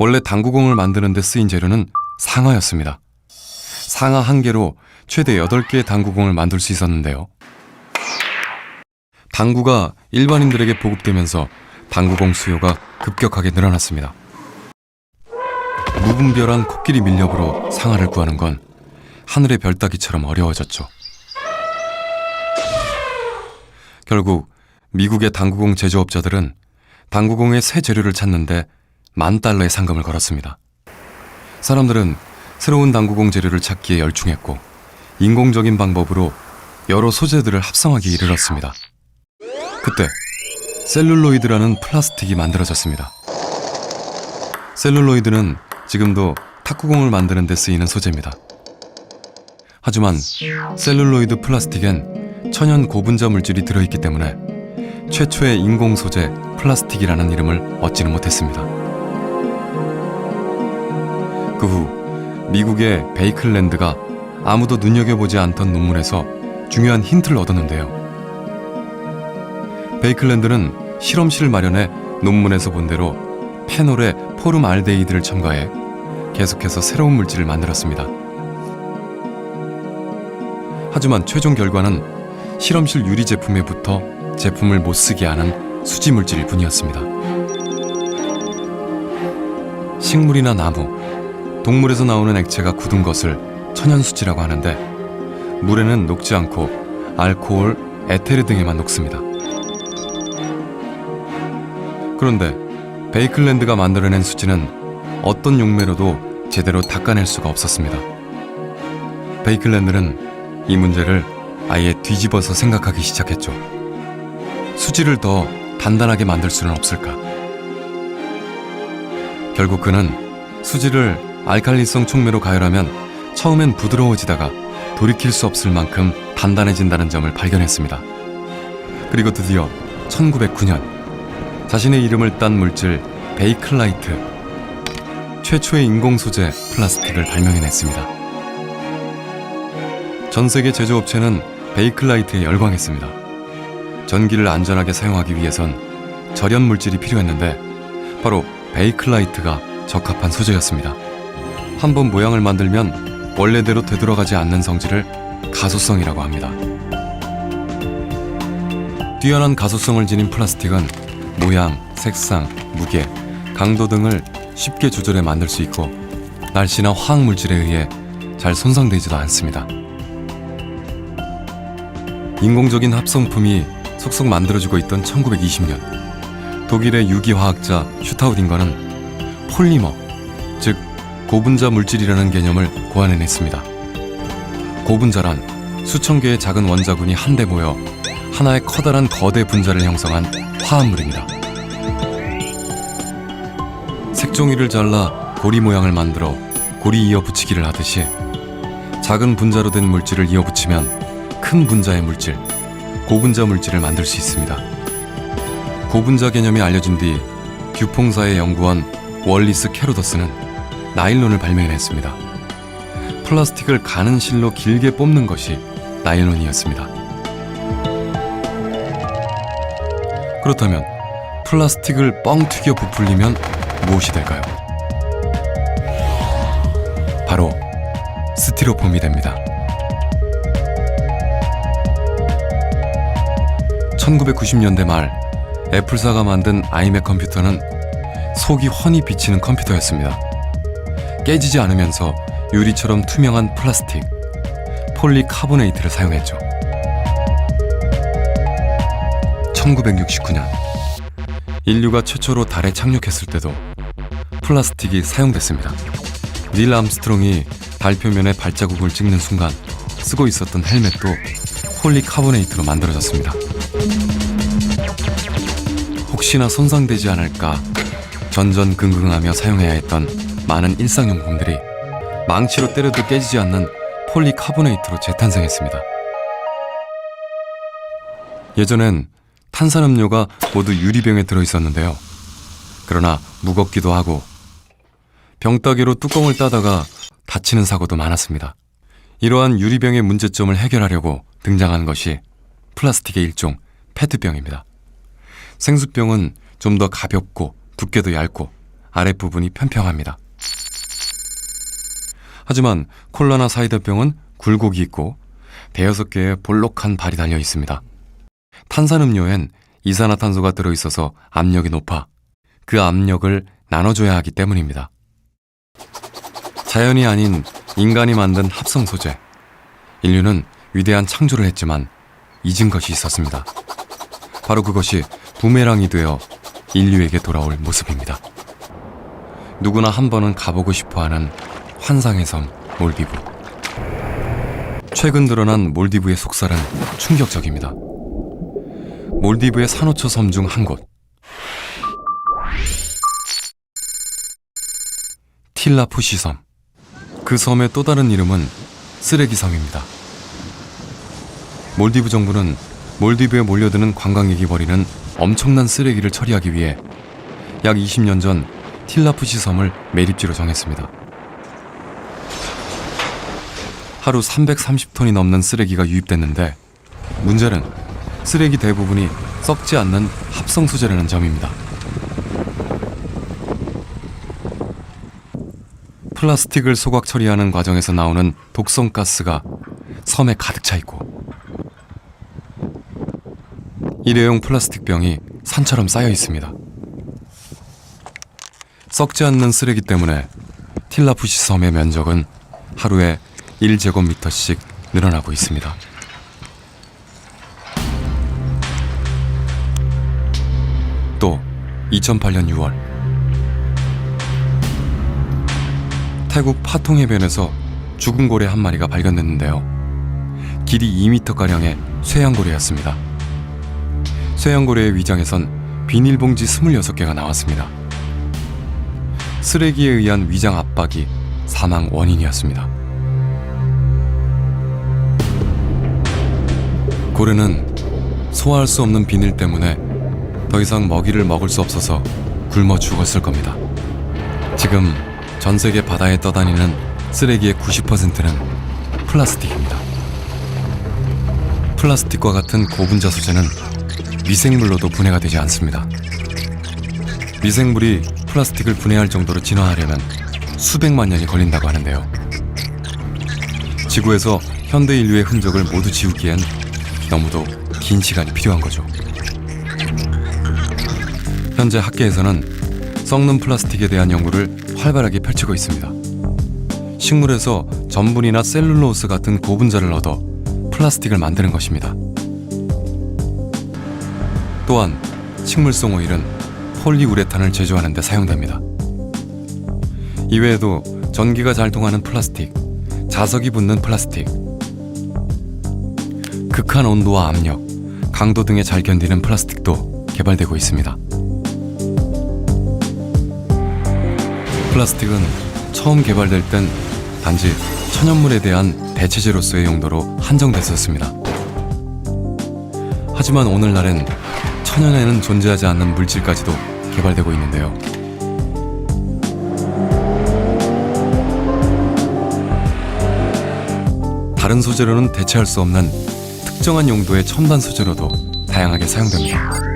원래 당구공을 만드는 데 쓰인 재료는 상아였습니다. 상아 1개로 최대 8개의 당구공을 만들 수 있었는데요. 당구가 일반인들에게 보급되면서 당구공 수요가 급격하게 늘어났습니다. 무분별한 코끼리 밀렵으로 상아를 구하는 건 하늘의 별 따기처럼 어려워졌죠. 결국 미국의 당구공 제조업자들은 당구공의 새 재료를 찾는데 $10,000의 상금을 걸었습니다. 사람들은 새로운 당구공 재료를 찾기에 열중했고 인공적인 방법으로 여러 소재들을 합성하기 이르렀습니다. 그때 셀룰로이드라는 플라스틱이 만들어졌습니다. 셀룰로이드는 지금도 탁구공을 만드는 데 쓰이는 소재입니다. 하지만 셀룰로이드 플라스틱엔 천연 고분자 물질이 들어있기 때문에 최초의 인공 소재 플라스틱이라는 이름을 얻지는 못했습니다. 그 후 미국의 베이클랜드가 아무도 눈여겨보지 않던 논문에서 중요한 힌트를 얻었는데요. 베이클랜드는 실험실을 마련해 논문에서 본 대로 페놀에 포름알데히드를 첨가해 계속해서 새로운 물질을 만들었습니다. 하지만 최종 결과는 실험실 유리 제품에 붙어 제품을 못 쓰게 하는 수지 물질일 뿐이었습니다. 식물이나 나무, 동물에서 나오는 액체가 굳은 것을 천연수지라고 하는데 물에는 녹지 않고 알코올, 에테르 등에만 녹습니다. 그런데 베이클랜드가 만들어낸 수지는 어떤 용매로도 제대로 닦아낼 수가 없었습니다. 베이클랜드는 이 문제를 아예 뒤집어서 생각하기 시작했죠. 수지를 더 단단하게 만들 수는 없을까? 결국 그는 수지를 알칼리성 촉매로 가열하면 처음엔 부드러워지다가 돌이킬 수 없을 만큼 단단해진다는 점을 발견했습니다. 그리고 드디어 1909년 자신의 이름을 딴 물질 베이클라이트, 최초의 인공 소재 플라스틱을 발명해냈습니다. 전 세계 제조업체는 베이클라이트에 열광했습니다. 전기를 안전하게 사용하기 위해선 절연 물질이 필요했는데 바로 베이클라이트가 적합한 소재였습니다. 한번 모양을 만들면 원래대로 되돌아가지 않는 성질을 가소성이라고 합니다. 뛰어난 가소성을 지닌 플라스틱은 모양, 색상, 무게, 강도 등을 쉽게 조절해 만들 수 있고 날씨나 화학물질에 의해 잘 손상되지도 않습니다. 인공적인 합성품이 속속 만들어지고 있던 1920년 독일의 유기화학자 슈타우딩거는 폴리머, 즉 고분자 물질이라는 개념을 고안해냈습니다. 고분자란 수천 개의 작은 원자군이 한데 모여 하나의 커다란 거대 분자를 형성한 화합물입니다. 색종이를 잘라 고리 모양을 만들어 고리 이어 붙이기를 하듯이 작은 분자로 된 물질을 이어 붙이면 큰 분자의 물질, 고분자 물질을 만들 수 있습니다. 고분자 개념이 알려진 뒤 듀퐁사의 연구원 월리스 캐로더스는 나일론을 발명해냈습니다. 플라스틱을 가는 실로 길게 뽑는 것이 나일론이었습니다. 그렇다면 플라스틱을 뻥 튀겨 부풀리면 무엇이 될까요? 바로 스티로폼이 됩니다. 1990년대 말 애플사가 만든 아이맥 컴퓨터는 속이 훤히 비치는 컴퓨터였습니다. 깨지지 않으면서 유리처럼 투명한 플라스틱, 폴리카보네이트를 사용했죠. 1969년 인류가 최초로 달에 착륙했을 때도 플라스틱이 사용됐습니다. 닐 암스트롱이 달 표면에 발자국을 찍는 순간 쓰고 있었던 헬멧도 폴리카보네이트로 만들어졌습니다. 혹시나 손상되지 않을까 전전긍긍하며 사용해야 했던 많은 일상용품들이 망치로 때려도 깨지지 않는 폴리카보네이트로 재탄생했습니다. 예전엔 탄산음료가 모두 유리병에 들어있었는데요. 그러나 무겁기도 하고 병따개로 뚜껑을 따다가 다치는 사고도 많았습니다. 이러한 유리병의 문제점을 해결하려고 등장한 것이 플라스틱의 일종 페트병입니다. 생수병은 좀 더 가볍고 두께도 얇고 아랫부분이 평평합니다. 하지만 콜라나 사이다병은 굴곡이 있고 대여섯 개의 볼록한 발이 달려 있습니다. 탄산음료엔 이산화탄소가 들어있어서 압력이 높아 그 압력을 나눠줘야 하기 때문입니다. 자연이 아닌 인간이 만든 합성 소재. 인류는 위대한 창조를 했지만 잊은 것이 있었습니다. 바로 그것이 부메랑이 되어 인류에게 돌아올 모습입니다. 누구나 한 번은 가보고 싶어하는 환상의 섬 몰디브. 최근 드러난 몰디브의 속살은 충격적입니다. 몰디브의 산호초 섬 중 한 곳, 틸라푸시 섬. 그 섬의 또 다른 이름은 쓰레기 섬입니다. 몰디브 정부는 몰디브에 몰려드는 관광객이 버리는 엄청난 쓰레기를 처리하기 위해 약 20년 전 틸라푸시 섬을 매립지로 정했습니다. 하루 330톤이 넘는 쓰레기가 유입됐는데 문제는 쓰레기 대부분이 썩지 않는 합성 소재라는 점입니다. 플라스틱을 소각 처리하는 과정에서 나오는 독성 가스가 섬에 가득 차 있고 일회용 플라스틱 병이 산처럼 쌓여 있습니다. 썩지 않는 쓰레기 때문에 틸라푸시 섬의 면적은 하루에 1제곱미터씩 늘어나고 있습니다. 또 2008년 6월 태국 파통 해변에서 죽은 고래 한 마리가 발견됐는데요. 길이 2m가량의 쇠양고래였습니다. 쇠양고래의 위장에선 비닐봉지 26개가 나왔습니다. 쓰레기에 의한 위장 압박이 사망 원인이었습니다. 고래는 소화할 수 없는 비닐 때문에 더 이상 먹이를 먹을 수 없어서 굶어 죽었을 겁니다. 지금 전 세계 바다에 떠다니는 쓰레기의 90%는 플라스틱입니다. 플라스틱과 같은 고분자 소재는 미생물로도 분해가 되지 않습니다. 미생물이 플라스틱을 분해할 정도로 진화하려면 수백만 년이 걸린다고 하는데요. 지구에서 현대 인류의 흔적을 모두 지우기엔 너무도 긴 시간이 필요한 거죠. 현재 학계에서는 썩는 플라스틱에 대한 연구를 활발하게 펼치고 있습니다. 식물에서 전분이나 셀룰로스 같은 고분자를 얻어 플라스틱을 만드는 것입니다. 또한 식물성 오일은 폴리우레탄을 제조하는 데 사용됩니다. 이외에도 전기가 잘 통하는 플라스틱, 자석이 붙는 플라스틱, 극한 온도와 압력, 강도 등에 잘 견디는 플라스틱도 개발되고 있습니다. 플라스틱은 처음 개발될 땐 단지 천연물에 대한 대체제로서의 용도로 한정됐었습니다. 하지만 오늘날엔 천연에는 존재하지 않는 물질까지도 개발되고 있는데요. 다른 소재로는 대체할 수 없는 특정한 용도의 첨단 소재로도 다양하게 사용됩니다.